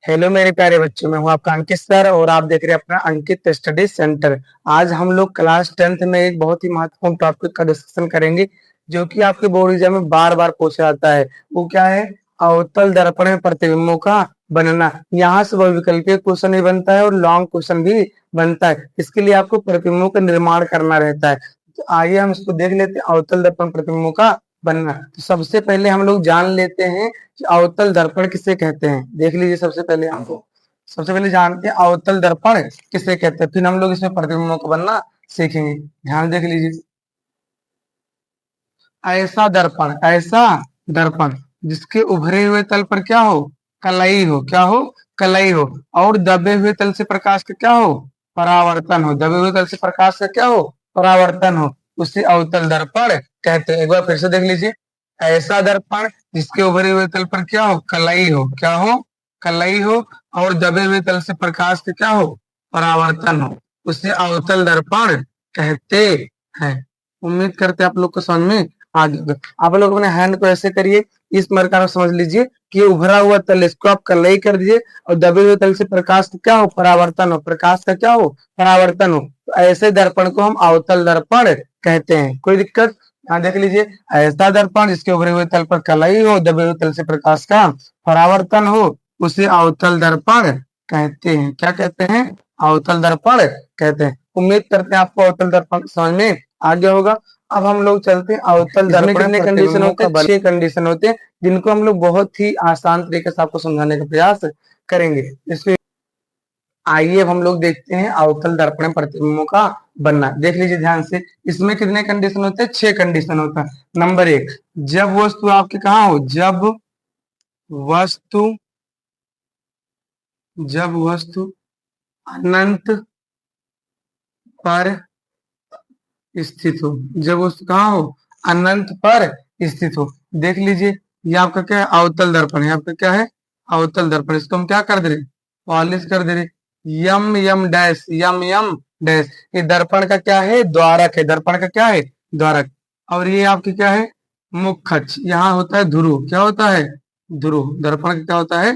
Hello मेरे प्यारे बच्चों, मैं हूं आपका अंकित सर और आप देख रहे हैं अपना अंकित स्टडी सेंटर। आज हम लोग क्लास 10th में एक बहुत ही महत्वपूर्ण टॉपिक का डिस्कशन करेंगे जो कि आपके बोर्ड एग्जाम में बार बार पूछा जाता है। वो क्या है? अवतल दर्पण में प्रतिबिंबों का बनना। यहाँ से बहुविकल्पीय क्वेश्चन भी बनता है और लॉन्ग क्वेश्चन भी बनता है। इसके लिए आपको प्रतिबिंबों का निर्माण करना रहता है। तो आइए हम इसको देख लेते हैं, अवतल दर्पण प्रतिबिंबों का बनना। तो सबसे पहले हम लोग जान लेते हैं कि अवतल दर्पण किसे कहते हैं। देख लीजिए, सबसे पहले जानते हैं अवतल दर्पण किसे कहते हैं, फिर हम लोग इसमें प्रतिबिंबों को बनना सीखेंगे। ध्यान देख लीजिए, ऐसा दर्पण जिसके उभरे हुए तल पर क्या हो? कलई हो। क्या हो? कलई हो। और दबे हुए तल से प्रकाश का क्या हो? परावर्तन हो। दबे हुए तल से प्रकाश का क्या हो? परावर्तन हो। उसे अवतल दर्पण कहते हैं। एक बार फिर से देख लीजिए, ऐसा दर्पण जिसके उभरे हुए तल पर क्या हो? कलई हो। क्या हो? कलई हो। और दबे हुए तल से प्रकाश का क्या हो? परावर्तन हो। उसे अवतल दर्पण कहते हैं। उम्मीद करते हैं आप लोग को समझ में आगे। आप लोग अपने हैंड को ऐसे करिए, इस प्रकार समझ लीजिए कि उभरा हुआ तल, इसको आप कलई कर दीजिए और दबे हुए तल से प्रकाश का क्या हो? परावर्तन हो। प्रकाश का क्या हो? परावर्तन हो। तो ऐसे दर्पण को हम अवतल दर्पण कहते हैं। कोई दिक्कत? यहाँ देख लीजिए, ऐसा दर्पण जिसके उभरे हुए तल पर कलई हो, दबे हुए तल से प्रकाश का परावर्तन हो, उसे अवतल दर्पण कहते हैं। क्या कहते हैं? अवतल दर्पण कहते हैं। उम्मीद करते हैं आपको अवतल दर्पण समझ में आ गया होगा। अब हम लोग चलते हैं अवतल दर्पण। कितने कंडीशन होते हैं? 6 कंडीशन होते हैं, जिनको हम लोग बहुत ही आसान तरीके से आपको समझाने का प्रयास करेंगे। इसलिए आइए अब हम लोग देखते हैं अवतल दर्पण में प्रतिबिंबों का बनना। देख लीजिए ध्यान से, इसमें कितने कंडीशन होते हैं? 6 कंडीशन होता है। नंबर 1, जब वस्तु आपके कहाँ हो? वस्तु जब वस्तु अनंत पर स्थित हो। जब वस्तु कहाँ हो? अनंत पर स्थित हो। देख लीजिए, ये आपका क्या है? अवतल दर्पण है। आपका क्या है? अवतल दर्पण। इसको हम क्या कर दे रहे? पॉलिश कर दे रहे। यम यम डैश, यम यम डैश। ये दर्पण का क्या है? द्वारक है। दर्पण का क्या है? द्वारक। और ये आपकी क्या है? मुख्य अक्ष। यहाँ होता है ध्रुव। क्या होता है? ध्रुव। दर्पण का क्या होता है?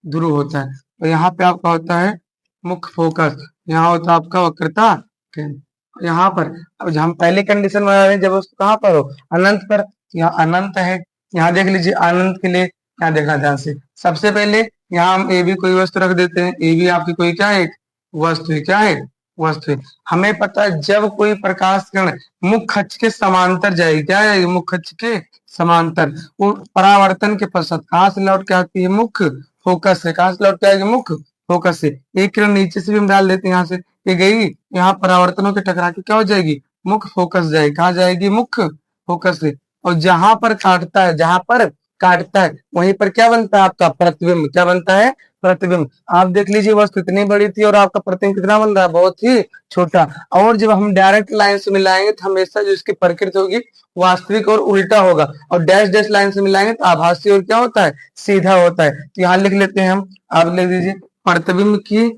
ध्रुव होता है। तो यहाँ पे आपका होता है मुख्य फोकस। यहाँ होता है आपका वक्रता केंद्र। यहाँ पर अब हम पहली कंडीशन बना रहे हैं, जब उसको कहाँ पर हो? अनंत पर। यहाँ अनंत है। यहाँ देख लीजिए, अनंत के लिए क्या देखना ध्यान से। सबसे पहले यहाँ हम ए भी कोई वस्तु रख देते हैं। ए भी आपकी कोई क्या है? वस्तु है। क्या है? वस्तु है। हमें पता है जब कोई प्रकाश किरण मुख्य अक्ष के समांतर जाएगी, क्या है? मुख्य अक्ष के समांतर, वो परावर्तन के पश्चात कहाँ से लौट के आती है? मुख्य फोकस से। कहाँ से लौट के आएगी? मुख्य फोकस से। एक किरण नीचे से भी हम डाल देते हैं, यहाँ से ये गई, यहाँ परावर्तनों के टकरा के क्या हो जाएगी? मुख्य फोकस जाएगी। कहाँ जाएगी? मुख्य फोकस से। और जहां पर काटता है वहीं पर क्या बनता है? आपका प्रतिबिंब। क्या बनता है? प्रतिबिंब। आप देख लीजिए, वस्तु कितनी बड़ी थी और आपका प्रतिबिंब कितना बन रहा है? बहुत ही छोटा। और जब हम डायरेक्ट लाइन से मिलाएंगे तो हमेशा जो इसकी प्रकृति होगी वास्तविक और उल्टा होगा, और डैश डैश लाइन से मिलाएंगे तो आभासी और क्या होता है? सीधा होता है। तो यहाँ लिख लेते हैं हम। आप लिख दीजिए, प्रतिबिंब की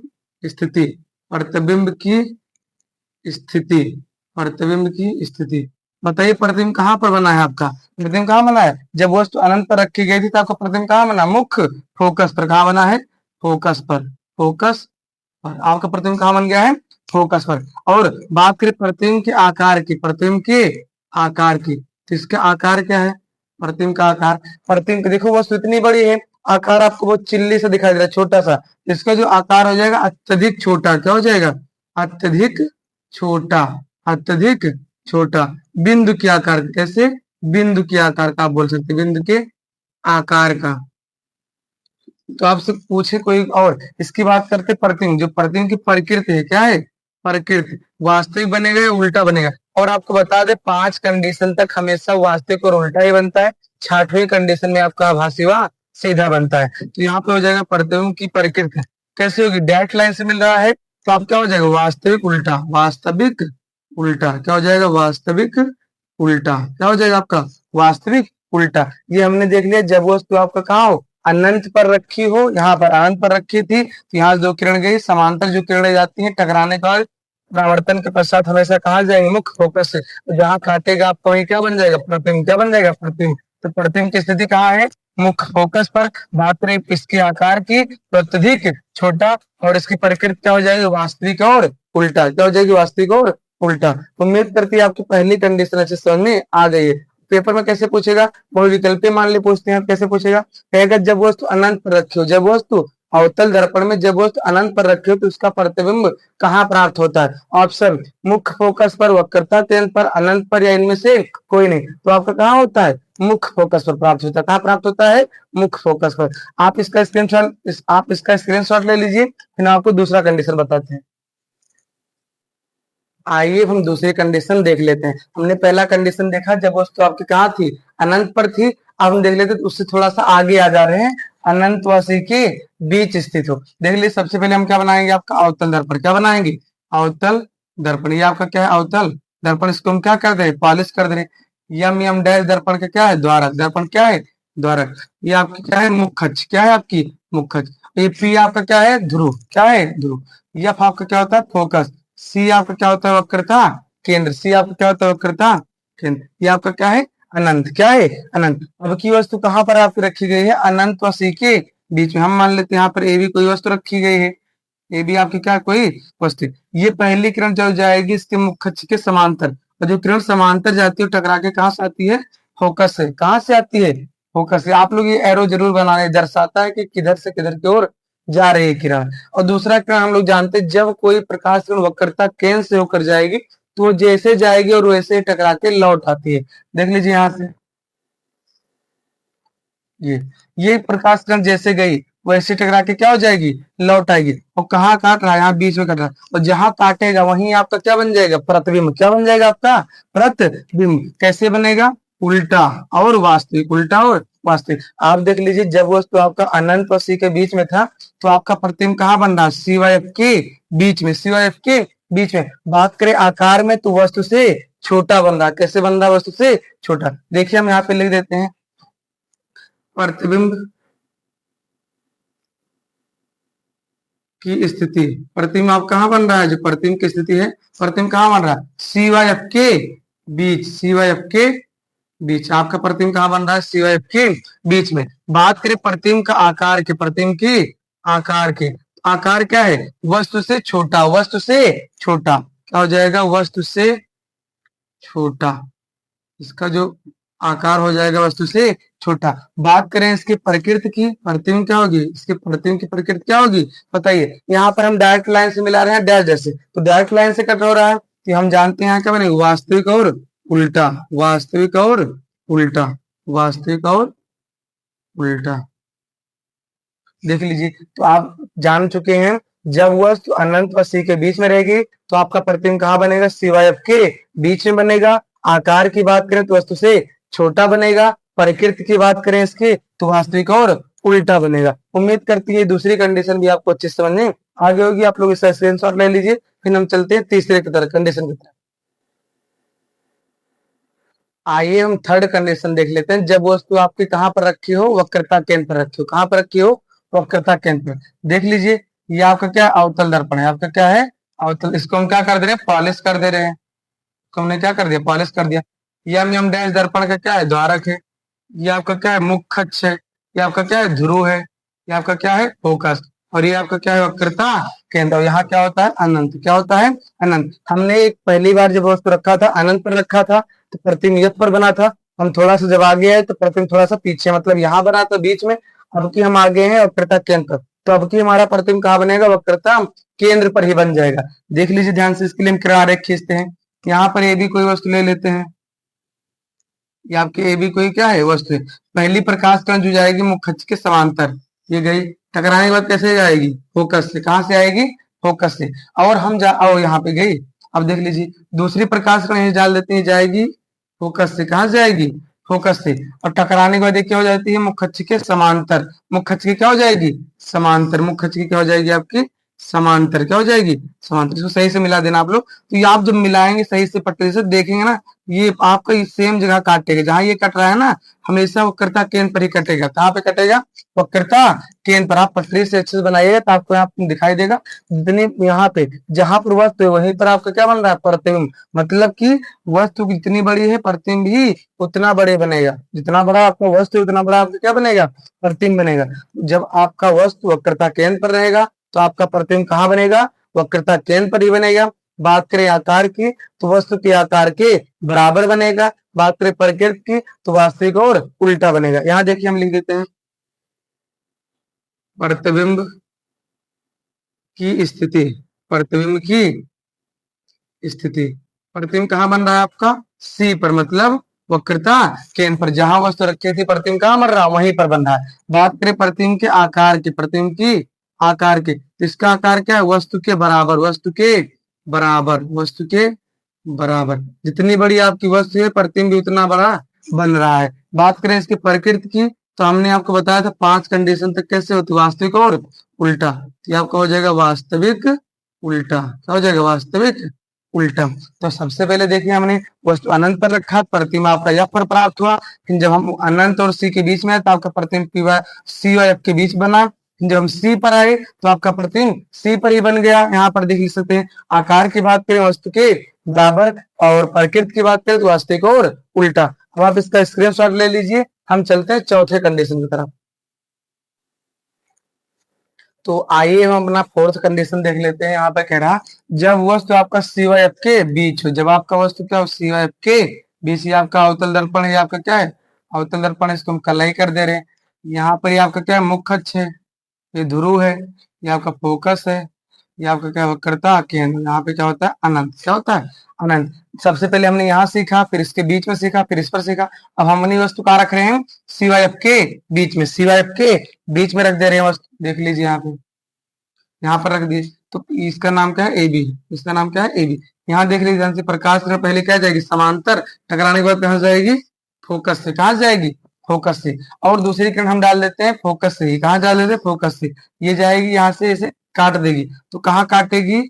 स्थिति। प्रतिबिंब की स्थिति। प्रतिबिंब की स्थिति। बताइए, प्रतिबिंब कहाँ पर बना है आपका? प्रतिबिंब कहाँ बना है? जब वस्तु अनंत पर रखी गई थी तो आपका प्रतिबिंब कहाँ बना? मुख्य फोकस पर। कहाँ बना है? फोकस पर। फोकस पर आपका प्रतिबिंब कहाँ बन गया है? फोकस पर। और बात करें प्रतिबिंब के आकार की। प्रतिबिंब के आकार की, तो इसका आकार क्या है? प्रतिबिंब का आकार, प्रतिबिंब देखो वस्तु इतनी बड़ी है, आकार आपको बहुत चिल्ली सा दिखाई दे रहा है, छोटा सा। इसका जो आकार हो जाएगा अत्यधिक छोटा। क्या हो जाएगा? अत्यधिक छोटा। अत्यधिक छोटा। बिंदु के आकार। कैसे? बिंदु के आकार का आप बोल सकते हैं, बिंदु के आकार का। तो आपसे पूछे कोई और, इसकी बात करते प्रतिबिंब। जो प्रतिबिंब की प्रकृति है, क्या है? प्रकृति। वास्तविक बनेगा या उल्टा बनेगा? और आपको बता दे, 5 कंडीशन तक हमेशा वास्तविक और उल्टा ही बनता है। 6वीं कंडीशन में आपका आभासी व सीधा बनता है। तो यहाँ पे हो जाएगा प्रतिबिंब की प्रकृति कैसे होगी? डायरेक्ट लाइन से मिल रहा है तो आप क्या हो जाएगा? वास्तविक उल्टा। वास्तविक उल्टा। क्या हो जाएगा? वास्तविक उल्टा। क्या हो जाएगा आपका? वास्तविक उल्टा। ये हमने देख लिया जब वस्तु आपका कहाँ हो? अनंत पर रखी हो। यहाँ पर अनंत पर रखी थी तो यहाँ से 2 किरण गई, समांतर जो किरणें जाती हैं टकराने के बाद परावर्तन के पश्चात हमेशा कहाँ जाएंगे? मुख्य फोकस से। तो जहाँ काटेगा आपका वही क्या बन जाएगा? प्रतिबिंब। क्या बन जाएगा? प्रतिबिंब। तो प्रतिबिंब की स्थिति कहाँ है? मुख्य फोकस पर बात करें इसके आकार की तो अत्यधिक छोटा, और इसकी प्रकृति क्या हो जाएगी, वास्तविक और उल्टा। क्या हो जाएगी, वास्तविक और उल्टा। उम्मीद करती है आपकी पहली कंडीशन अच्छे समझ में आ गई है। पेपर में कैसे पूछेगा, बहुविकल्पीय मान ली पूछते हैं, कैसे पूछेगा, कहेगा जब वस्तु अनंत पर रखी हो, जब वस्तु अवतल दर्पण में जब वस्तु अनंत पर रखी हो तो उसका प्रतिबिंब कहाँ प्राप्त होता है। ऑप्शन, मुख्य फोकस पर, वक्रता केंद्र पर, अनंत पर, या इनमें से कोई नहीं। तो आपका कहाँ होता है, मुख्य फोकस पर प्राप्त होता है। कहाँ प्राप्त होता है, मुख्य फोकस पर। आप इसका स्क्रीनशॉट ले लीजिए, फिर आपको दूसरा कंडीशन बताते हैं। आइए हम दूसरी कंडीशन देख लेते हैं। हमने पहला कंडीशन देखा जब वस्तु आपकी कहाँ थी, अनंत पर थी। अब हम देख लेते हैं उससे थोड़ा सा आगे आ जा रहे हैं, अनंत व सी के बीच स्थित हो। देख लीजिए, सबसे पहले हम क्या बनाएंगे, आपका अवतल दर्पण। क्या बनाएंगे, अवतल दर्पण। ये आपका क्या है, अवतल दर्पण। इसको हम क्या कर दे, पॉलिश कर दे। यम यम डैश दर्पण का क्या है, द्वारक। दर्पण क्या है, द्वारक। ये आपकी क्या है, मुखच। क्या है आपकी, मुखच। ये पी आपका क्या है, ध्रुव। क्या है, ध्रुव। एफ आपका क्या होता है, फोकस। सी आपका क्या होता है, वक्रता केंद्र। सी आपका क्या होता है, वक्रता केंद्र। ये आपका क्या है, अनंत। क्या है, अनंत। अब की वस्तु कहाँ पर आपकी रखी गई है, अनंत व सी के बीच में। हम मान लेते हैं यहाँ पर ए भी कोई वस्तु रखी गई है। ये भी आपकी क्या कोई वस्तु। ये पहली किरण जो जाएगी इसके मुख्य अक्ष के समांतर, और जो किरण समांतर जाती है टकरा के कहाँ से आती है, फोकस से। कहाँ से आती है, फोकस से। आप लोग ये एरो जरूर बनाने, दर्शाता है कि किधर से किधर की ओर जा रही है किरण। और दूसरा किरण हम लोग जानते हैं, जब कोई प्रकाश किरण वक्रता केंद्र से होकर जाएगी तो वो जैसे जाएगी और वैसे टकरा के लौट आती है। देख लीजिए यहाँ से, ये प्रकाश किरण जैसे गई वैसे टकरा के क्या हो जाएगी, लौट आएगी। और कहाँ काट रहा है, यहाँ बीच में कट रहा है, और जहां काटेगा वहीं आपका क्या बन जाएगा, प्रतिबिंब। क्या बन जाएगा आपका, प्रतिबिंब। कैसे बनेगा, उल्टा और वास्तविक। उल्टा और वास्तविक। आप देख लीजिए, जब वस्तु आपका अनंत और सी के बीच में था तो आपका प्रतिबिंब कहाँ बन रहा है, सी वाई एफ के बीच में। सी वाई एफ के बीच में। बात करें आकार में तो वस्तु से छोटा बन रहा है। कैसे बन रहा है, वस्तु से छोटा। देखिए हम यहाँ पे लिख देते हैं, प्रतिबिंब की स्थिति। प्रतिबिंब आप कहाँ बन रहा है, जो प्रतिबिंब की स्थिति है, प्रतिबिंब कहाँ बन रहा है, सी वाई एफ के बीच। सी वाई एफ के बीच आपका प्रतिबिंब कहाँ बन रहा है, सी वाई एफ के बीच में। बात करें प्रतिबिंब का आकार के, प्रतिबिंब की आकार के, आकार क्या है, वस्तु से छोटा। वस्तु से छोटा क्या हो जाएगा, वस्तु से छोटा। इसका जो आकार हो जाएगा वस्तु से छोटा। बात करें इसकी प्रकृति की, प्रतिबिंब क्या होगी, इसकी प्रतिबिंब की प्रकृति क्या होगी, बताइए। यहाँ पर हम डायरेक्ट लाइन से मिला रहे हैं डैश डैश से, तो डायरेक्ट लाइन से कट हो रहा है कि हम जानते हैं क्या बनेगा, वास्तविक और उल्टा। वास्तविक और उल्टा, वास्तविक और उल्टा। देख लीजिए, तो आप जान चुके हैं, जब वस्तु अनंत व सी के बीच में रहेगी तो आपका प्रतिबिंब कहाँ बनेगा, सी वाई एफ के बीच में बनेगा। आकार की बात करें तो वस्तु से छोटा बनेगा। प्रकृति की बात करें इसकी तो वास्तविक और उल्टा बनेगा। उम्मीद करती है दूसरी कंडीशन भी आपको अच्छे से समझ में आगे होगी। आप लोग इसका स्क्रीनशॉट ले लीजिए, फिर हम चलते हैं तीसरे की तरफ, कंडीशन की तरफ। आइए हम थर्ड कंडीशन देख लेते हैं। जब वस्तु आपकी कहाँ पर रखी हो, वक्रता केंद्र पर रखी हो। कहाँ पर रखी हो, वक्रता केंद्र पर। देख लीजिए, ये आपका क्या अवतल दर्पण है। आपका क्या है, अवतल। इसको हम क्या कर दे रहे हैं, पॉलिश कर दे रहे हैं। तो हमने क्या कर दिया, पॉलिश कर दिया। यम यम डैश दर्पण का क्या है, द्वारक है। ये आपका क्या है, मुख्य अक्ष है। ये आपका क्या है, ध्रुव है। ये आपका क्या है, फोकस। और ये आपका क्या है, वक्रता केंद्र। और यहाँ क्या होता है, अनंत। क्या होता है, अनंत। हमने एक पहली बार जब वस्तु रखा था, अनंत पर रखा था तो प्रतिबिंब यथ पर बना था। हम थोड़ा सा जब आगे आए तो प्रतिबिंब थोड़ा सा पीछे, मतलब यहाँ बना था बीच में। अब की हम आगे हैं वक्रता केंद्र पर, तो अब की हमारा प्रतिबिंब कहाँ बनेगा, वक्रता केंद्र पर ही बन जाएगा। देख लीजिए ध्यान से, इसके लिए हम किरण आरेख खींचते हैं। यहाँ पर ए भी कोई वस्तु ले लेते हैं। ये आपके ए भी कोई क्या है, वस्तु है। पहली प्रकाश किरण जो जाएगी मुख्य अक्ष के समांतर, ये गई। टकराने के बाद कैसे जाएगी, फोकस से। कहाँ से आएगी, फोकस से। और हम यहाँ पे गई। अब देख लीजिए, दूसरी प्रकाश किरण ये डाल देते हैं, जाएगी फोकस से। कहाँ से आएगी, फोकस से। और टकराने के बाद क्या हो जाती है, मुख्य अक्ष के समांतर। मुख्य अक्ष की क्या हो जाएगी, समांतर। मुख्य अक्ष की क्या हो जाएगी, आपकी समांतर क्या हो जाएगी, समांतर। इसको सही से मिला देना आप लोग। तो ये आप जब मिलाएंगे सही से पटरी से देखेंगे ना, ये आपका ये सेम जगह काटेगा, जहां ये कट रहा है ना हमेशा वक्रता केंद्र पर ही कटेगा। कहाँ पे कटेगा, वक्रता केंद्र पर। आप पटरी से अच्छे से बनाइएगा तो आपको यहाँ पे दिखाई देगा, जितनी यहाँ पे जहां पर वस्तु है वहीं पर आपका क्या बन रहा है, प्रतिबिंब। मतलब कि वस्तु जितनी बड़ी है प्रतिबिंब भी उतना बड़े बनेगा, जितना बड़ा आपका वस्तु है उतना बड़ा आपका क्या बनेगा, प्रतिबिंब बनेगा। जब आपका वस्तु वक्रता केंद्र पर रहेगा तो आपका प्रतिबिंब कहाँ बनेगा, वक्रता केंद्र पर ही बनेगा। बात करें आकार की तो वस्तु के आकार के बराबर बनेगा। बात करें प्रकृति की तो वास्तविक और उल्टा बनेगा। यहाँ देखिए हम लिख देते हैं प्रतिबिंब की स्थिति, प्रतिबिंब की स्थिति। प्रतिबिंब कहाँ बन रहा है आपका, सी पर, मतलब वक्रता केंद्र पर। जहां वस्तु रखी थी प्रतिबिंब कहाँ बन रहा है, वहीं पर बन रहा है। बात करें प्रतिबिंब के आकार की, प्रतिबिंब की आकार के, तो इसका आकार क्या है, वस्तु के बराबर, वस्तु के बराबर, वस्तु के बराबर। जितनी बड़ी आपकी वस्तु है प्रतिबिंब भी उतना बड़ा बन रहा है। बात करें इसकी प्रकृति की तो हमने आपको बताया था 5 कंडीशन तक कैसे होती है, वास्तविक और उल्टा। ये आपका हो जाएगा वास्तविक उल्टा। क्या हो जाएगा, वास्तविक उल्टा। तो सबसे पहले देखिए हमने वस्तु अनंत पर रखा, प्रतिबिंब आपका एफ पर प्राप्त हुआ। फिर जब हम अनंत और सी के बीच में तो आपका प्रतिबिंब सी और एफ के बीच बना। जब हम सी पर आए तो आपका प्रतिबिंब सी पर ही बन गया। यहाँ पर देख सकते हैं आकार की बात करें वस्तु के बराबर, और प्रकृति की बात करें तो वास्तविक और उल्टा। अब आप इसका स्क्रीनशॉट ले लीजिए। हम चलते हैं चौथे कंडीशन की तरफ। तो आइए हम अपना फोर्थ कंडीशन देख लेते हैं। यहाँ पे कह रहा जब वस्तु आपका सी वाई एफ के बीच हो, जब आपका वस्तु क्या हो, सी वाई एफ के बीच, ये आपका अवतल दर्पण है, आपका क्या है, अवतल दर्पण है, इसको हम कलाई कर दे रहे हैं। यहाँ पर ये आपका क्या है, मुख्य अक्ष है, ये ध्रुव है, ये आपका फोकस है, ये आपका क्या वक्रता केंद्र। यहाँ पे क्या होता है, अनंत। क्या होता है, अनंत। सबसे पहले हमने यहाँ सीखा, फिर इसके बीच में सीखा, फिर इस पर सीखा। अब हम अपनी वस्तु कहाँ रख रहे हैं, सी वाई एफ के बीच में, सी वाई एफ के बीच में रख दे रहे हैं वस्तु। देख लीजिए यहाँ पे, यहाँ पर रख दिए। तो इसका नाम क्या है, ए बी, इसका नाम क्या है, ए बी। यहाँ देख लीजिए ध्यान से, प्रकाश किरण पहले क्या जाएगी, समांतर, टकराने के बाद कहाँ जाएगी, फोकस से। कहाँ जाएगी, फोकस से। और दूसरी किरण हम डाल देते हैं फोकस से ही। कहाँ डाल देते हैं, फोकस से। ये जाएगी यहाँ से, इसे काट देगी। तो कहाँ काटेगी,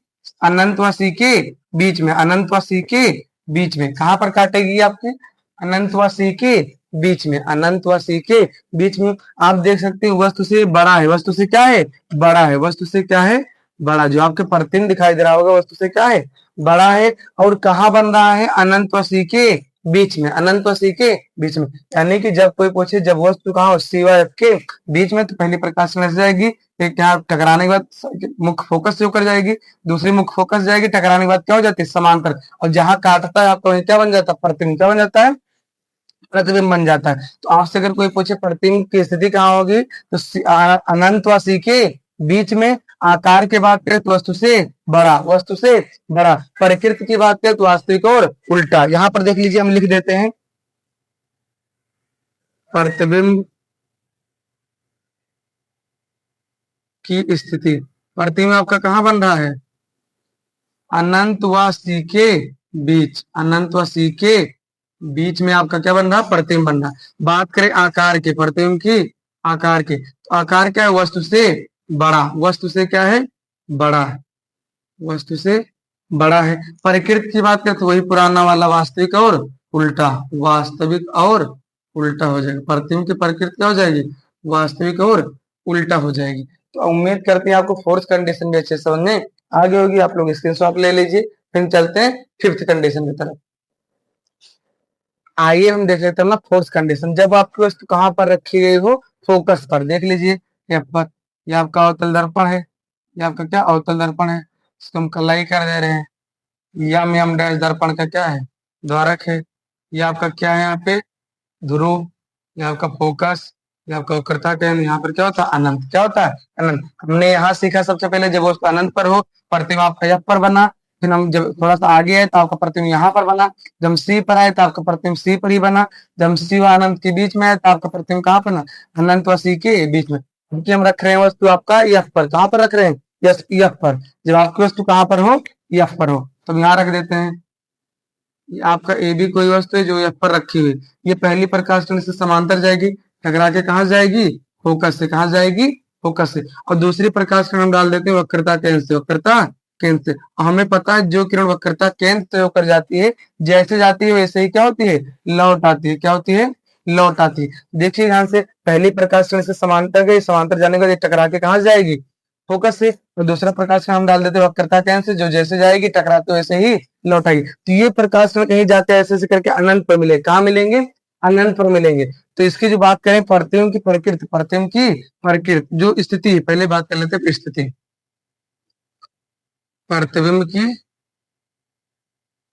अनंत व सी के बीच में, अनंत व सी के बीच में। कहाँ पर काटेगी आपके, अनंत व सी के बीच में, अनंत व सी के बीच में। आप देख सकते हैं वस्तु से बड़ा है, वस्तु से क्या है, बड़ा है, वस्तु से क्या है, बड़ा। जो आपके प्रतिबिंब दिखाई दे रहा होगा वस्तु से क्या है, बड़ा है। और कहाँ बन रहा है, अनंत व सी के बीच में, अनंत व सी के बीच में। यानी कि जब कोई पूछे जब वस्तु कहाँ हो, सी व एफ के बीच में, तो पहली प्रकाश किरण जाएगी, फिर क्या टकराने के बाद मुख्य फोकस से होकर जाएगी, दूसरी मुख्य फोकस जाएगी, टकराने के बाद क्या हो जाती है, समांतर। और जहां काटता है आपको क्या बन जाता है, प्रतिबिंब। क्या बन जाता है, प्रतिबिंब बन जाता है। तो आपसे अगर कोई पूछे प्रतिबिंब की स्थिति कहाँ होगी, तो अनंत व सी के बीच में। आकार की बात करें तो वस्तु से बड़ा, वस्तु से बड़ा। प्रकृति की बात करें तो वास्तविक और उल्टा। यहाँ पर देख लीजिए हम लिख देते हैं प्रतिबिंब की स्थिति। प्रतिबिंब आपका कहाँ बन रहा है, अनंत व सी के बीच, अनंत व सी के बीच में आपका क्या बन रहा है, प्रतिबिंब बन रहा है। बात करें आकार के, प्रतिबिंब की आकार के, तो आकार क्या है, वस्तु से बड़ा, वस्तु से क्या है, बड़ा है, वस्तु से बड़ा है। प्रकृति की बात करें तो वही पुराना वाला, वास्तविक और उल्टा, वास्तविक और उल्टा हो जाएगा। प्रतिबिंब की प्रकृति क्या हो जाएगी, वास्तविक और उल्टा हो जाएगी। तो उम्मीद करते हैं आपको फोर्थ कंडीशन भी अच्छे से समझ में आगे होगी। आप लोग स्क्रीनशॉट ले लीजिए। फिर चलते हैं फिफ्थ कंडीशन की तरफ। आइए हम देख लेते हैं ना फोर्थ कंडीशन। जब आपकी वस्तु कहाँ पर रखी गई हो, फोकस पर। देख लीजिए यहाँ पर, ये आपका अवतल दर्पण है, ये आपका क्या अवतल दर्पण है, इसको हम कलाई कर दे रहे हैं। यम डैश दर्पण का क्या है, द्वारक है। ये आपका क्या है, यहाँ पे ध्रुव, ये आपका फोकस, ये आपका वक्रता केंद्र। यहाँ पर क्या होता है, अनंत। क्या होता है, अनंत। हमने यहाँ सीखा सबसे पहले जब वस्तु अनंत पर हो प्रतिबिंब आपका एफ पर बना। फिर हम जब थोड़ा सा आगे आए तो आपका प्रतिबिंब यहाँ पर बना। जब हम सी पर आए तो आपका प्रतिबिंब सी पर ही बना। जब हम सी व अनंत के बीच में आए तो आपका प्रतिबिंब कहाँ पर बना, अनंत व सी के बीच में। क्योंकि हम रख रहे हैं वस्तु आपका एफ पर। कहाँ पर रख रहे हैं, यस एफ पर। जब आपकी वस्तु कहाँ पर हो, एफ पर हो, तो यहाँ रख देते हैं। ये आपका ए बी कोई वस्तु है जो एफ पर रखी हुई, ये पहली प्रकाश किरण से समांतर जाएगी, टकरा के कहाँ जाएगी, फोकस से। कहाँ जाएगी, फोकस से। और दूसरी प्रकाश किरण हम डाल देते हैं वक्रता केंद्र से, वक्रता केंद्र से। और हमें पता है जो किरण वक्रता केंद्र से होकर जाती है, जैसे जाती है वैसे ही क्या होती है, लौट आती है। क्या होती है, लौट आती है। देखिए ध्यान से, पहली प्रकाश किरण से समांतर गई, समांतर जाने के बाद ये टकरा के कहां जाएगी, फोकस से। तो दूसरा प्रकाश किरण हम डाल देते हैं वक्रता केंद्र से, जो जैसे जाएगी टकराते वैसे ही लौट आएगी। तो ये प्रकाश किरण कहीं जाते हैं ऐसे ऐसे करके अनंत पर मिलेंगे। कहाँ मिलेंगे, अनंत पर मिलेंगे। तो इसकी जो बात करें प्रतिबिंब की प्रकृति, प्रतिबिंब की प्रकृति जो स्थिति है, पहले बात कर लेते हैं स्थिति। प्रतिबिंब की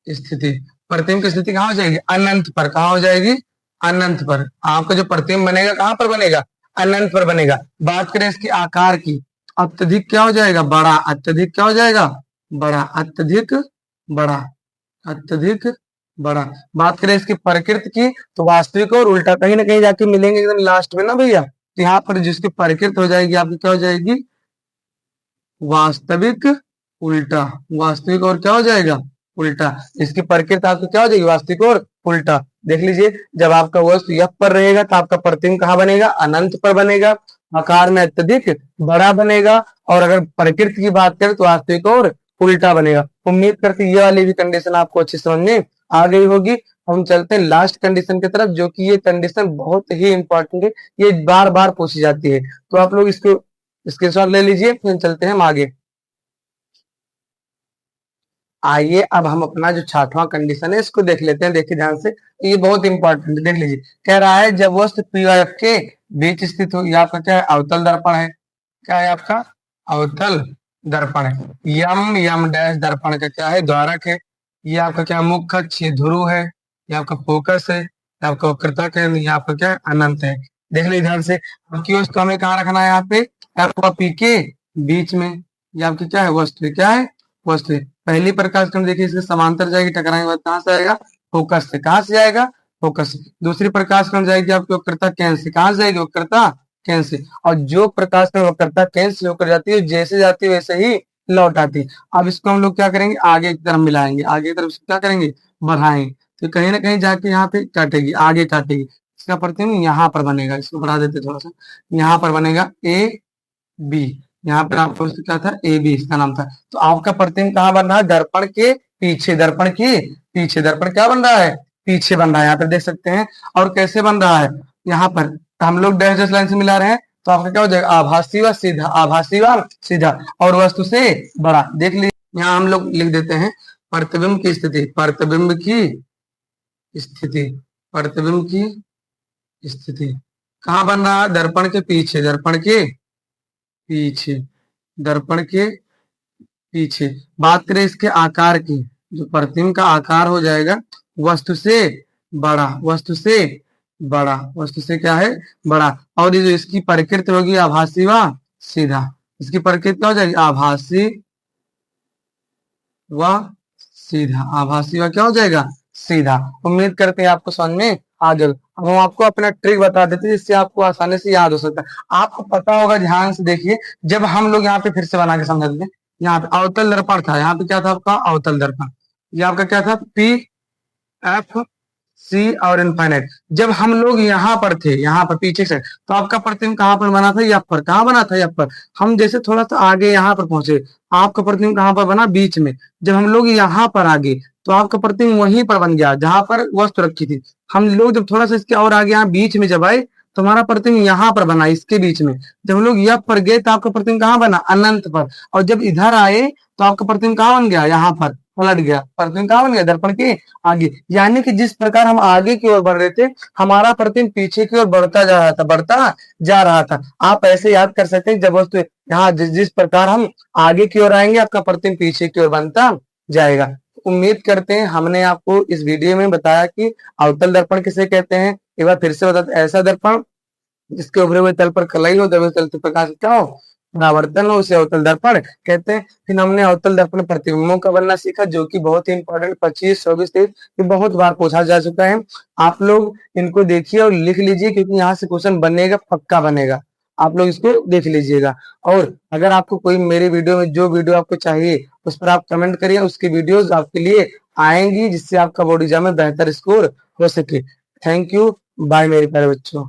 स्थिति, प्रतिबिंब की स्थिति कहाँ हो जाएगी, अनंत पर। कहाँ हो जाएगी, अनंत पर। आपका जो प्रतिबिंब बनेगा कहाँ पर बनेगा, अनंत पर बनेगा। बात करें इसके आकार की, अत्यधिक क्या हो जाएगा, बड़ा। अत्यधिक क्या हो जाएगा, बड़ा। अत्यधिक बड़ा, अत्यधिक बड़ा। बात करें इसकी प्रकृति की, तो वास्तविक और उल्टा कहीं ना कहीं जाके मिलेंगे एकदम लास्ट में ना भैया। तो यहाँ पर जिसकी प्रकृति हो जाएगी आपकी क्या हो जाएगी, वास्तविक उल्टा। वास्तविक और क्या हो जाएगा, उल्टा। इसकी प्रकृति आपकी क्या हो जाएगी, वास्तविक और उल्टा। देख लीजिए, जब आपका वस्तु यह पर रहेगा तो आपका प्रतिबिंब कहाँ बनेगा, अनंत पर बनेगा, आकार में अत्यधिक बड़ा बनेगा। और अगर प्रकृति की बात करें तो वास्तविक और उल्टा बनेगा। उम्मीद करते ये वाली भी कंडीशन आपको अच्छी समझ में आ गई होगी। हम चलते हैं लास्ट कंडीशन की तरफ, जो कि ये कंडीशन बहुत ही इंपॉर्टेंट है, ये बार बार पूछी जाती है। तो आप लोग इसको स्क्रीनशॉट ले लीजिए, फिर चलते हैं हम आगे। आइए अब हम अपना जो छठवां कंडीशन है इसको देख लेते हैं। देखिए ध्यान से, ये बहुत इंपॉर्टेंट है, देख लीजिए। कह रहा है जब वस्तु पी और एफ के बीच स्थित हो, ये आपका क्या है, अवतल दर्पण है। क्या है आपका, अवतल दर्पण है। यम यम डैश दर्पण का क्या है, द्वारक है। ये आपका क्या, मुख्य अक्ष, ये ध्रुव है। ये आपका फोकस है, ये आपका वक्रता केंद्र, ये आपका क्या है, अनंत है। देख लीजिए ध्यान से, आपकी वस्तु हमें कहाँ रखना है, यहाँ पे एफ और पी के बीच में। ये आपकी क्या है, वस्तु है। क्या है, वस्तु है। पहली प्रकाश किरण देखिए इसके समांतर जाएगी, टकराने के बाद कहां से आएगा, फोकस से। कहां से जाएगा, फोकस से। दूसरी प्रकाश किरण जाएगी आपकी वक्रता केंद्र से। कहां से जाएगी, वक्रता केंद्र से। और जो प्रकाश किरण वक्रता केंद्र से होकर जाती है, जैसे जाती है वैसे ही लौट आती है। अब इसको हम लोग क्या करेंगे, आगे की तरफ मिलाएंगे, आगे की तरफ क्या करेंगे, बढ़ाएंगे। तो कहीं ना कहीं जाके यहाँ पे काटेगी, आगे काटेगी। इसका प्रतिबिंब यहाँ पर बनेगा, इसको बढ़ा देते थोड़ा सा, यहाँ पर बनेगा ए बी। यहाँ पर आपको क्या था, ए बी इसका नाम था। तो आपका प्रतिबिंब कहाँ बन रहा है, दर्पण के पीछे, दर्पण के पीछे। दर्पण क्या बन रहा है, पीछे बन रहा है। यहाँ पर देख सकते हैं। और कैसे बन रहा है, यहाँ पर हम लोग डैश डैश लाइन से मिला रहे हैं, तो आपका क्या हो जाएगा, आभासी व सीधा, आभासी व सीधा, और वस्तु से बड़ा। देख लीजिए यहाँ हम लोग लिख देते हैं प्रतिबिंब की स्थिति, प्रतिबिंब की स्थिति, प्रतिबिंब की स्थिति कहाँ बन रहा है, दर्पण के पीछे, दर्पण के पीछे, दर्पण के पीछे। बात करें इसके आकार की, जो प्रतिबिंब का आकार हो जाएगा वस्तु से बड़ा, वस्तु से बड़ा, वस्तु से क्या है, बड़ा। और ये जो इसकी प्रकृति होगी आभासी व सीधा, इसकी प्रकृति क्या हो जाएगी, आभासी व सीधा, आभासी व क्या हो जाएगा, सीधा। उम्मीद करते हैं आपको समझ में आ गया। अब हम आपको अपना ट्रिक बता देते हैं जिससे आपको आसानी से याद हो सकता है। आपको पता होगा, ध्यान से देखिए, जब हम लोग यहाँ पे फिर से बना के समझा देते हैं। यहाँ पे अवतल दर्पण था, यहाँ पे क्या था आपका, अवतल दर्पण। ये आपका क्या था, पी एफ सी और इनफाइनाइट। जब हम लोग यहाँ पर थे, यहाँ पर पीछे से, तो आपका प्रतिबिंब कहाँ पर बना था, यहाँ पर। कहाँ बना था, यहाँ पर। हम जैसे थोड़ा सा आगे यहाँ पर पहुंचे, आपका प्रतिबिंब कहाँ पर बना, बीच में। जब हम लोग यहाँ पर आगे, तो आपका प्रतिबिंब वहीं पर बन गया जहां पर वस्तु रखी थी। हम लोग जब थोड़ा सा इसके और आगे यहाँ बीच में जब आए, तो हमारा प्रतिबिंब यहाँ पर बना, इसके बीच में। जब हम लोग यहाँ पर गए तो आपका प्रतिबिंब कहाँ बना, अनंत पर। और जब इधर आए तो आपका प्रतिबिंब कहाँ बन गया, यहाँ पर पलट गया। प्रतिबिंब कहाँ बन गया, दर्पण के आगे। यानी कि जिस प्रकार हम आगे की ओर बढ़ रहे थे, हमारा प्रतिबिंब पीछे की ओर बढ़ता जा रहा था, बढ़ता जा रहा था। आप ऐसे याद कर सकते हैं, जब वस्तु यहाँ जिस प्रकार हम आगे की ओर आएंगे, आपका प्रतिबिंब पीछे की ओर बनता जाएगा। उम्मीद करते हैं हमने आपको इस वीडियो में बताया कि अवतल दर्पण किसे कहते हैं। एक बार फिर से बता, ऐसा दर्पण जिसके उभरे हुए तल पर कलई हो, दबे तल से प्रकाश क्या हो, परावर्तन हो, उसे अवतल दर्पण कहते हैं। फिर हमने अवतल दर्पण प्रतिबिंबों का बनना सीखा, जो कि बहुत ही इंपॉर्टेंट 25, 24, 23 ये बहुत बार पूछा जा चुका है। आप लोग इनको देखिए और लिख लीजिए, क्योंकि यहाँ से क्वेश्चन बनेगा, पक्का बनेगा। आप लोग इसको देख लीजिएगा। और अगर आपको कोई मेरे वीडियो में जो वीडियो आपको चाहिए उस पर आप कमेंट करिए, उसकी वीडियोस आपके लिए आएंगी, जिससे आपका बोर्ड एग्जाम में बेहतर स्कोर हो सके। थैंक यू, बाय मेरे प्यारे बच्चों।